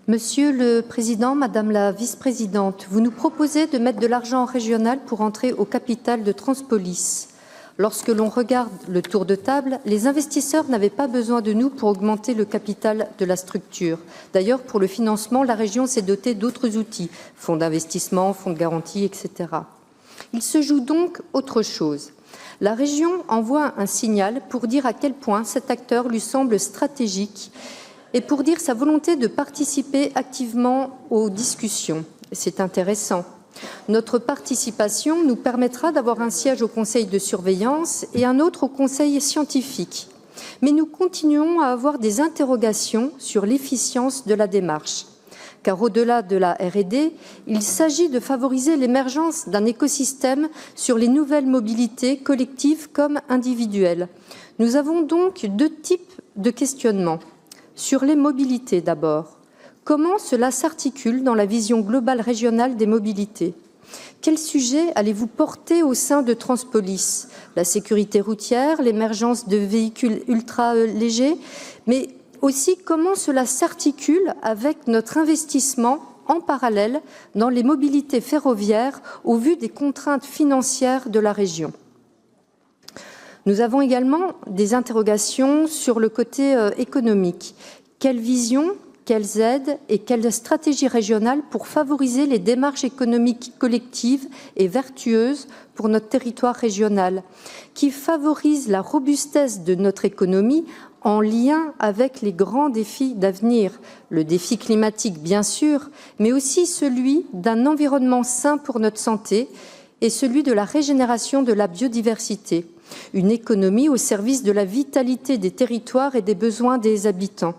Monsieur le Président, Madame la Vice-présidente, vous nous proposez de mettre de l'argent en régional pour entrer au capital de Transpolis. Lorsque l'on regarde le tour de table, les investisseurs n'avaient pas besoin de nous pour augmenter le capital de la structure. D'ailleurs, pour le financement, la région s'est dotée d'autres outils, fonds d'investissement, fonds de garantie, etc. Il se joue donc autre chose. La région envoie un signal pour dire à quel point cet acteur lui semble stratégique et pour dire sa volonté de participer activement aux discussions. C'est intéressant. Notre participation nous permettra d'avoir un siège au conseil de surveillance et un autre au conseil scientifique. Mais nous continuons à avoir des interrogations sur l'efficience de la démarche. Car au-delà de la R&D, il s'agit de favoriser l'émergence d'un écosystème sur les nouvelles mobilités collectives comme individuelles. Nous avons donc deux types de questionnements. Sur les mobilités d'abord. Comment cela s'articule dans la vision globale régionale des mobilités? Quels sujets allez-vous porter au sein de Transpolis? La sécurité routière, l'émergence de véhicules ultra-légers, mais aussi comment cela s'articule avec notre investissement en parallèle dans les mobilités ferroviaires au vu des contraintes financières de la région. Nous avons également des interrogations sur le côté économique. Quelle vision, quelles aides et quelle stratégie régionale pour favoriser les démarches économiques collectives et vertueuses pour notre territoire régional, qui favorisent la robustesse de notre économie en lien avec les grands défis d'avenir, le défi climatique bien sûr, mais aussi celui d'un environnement sain pour notre santé et celui de la régénération de la biodiversité, une économie au service de la vitalité des territoires et des besoins des habitants.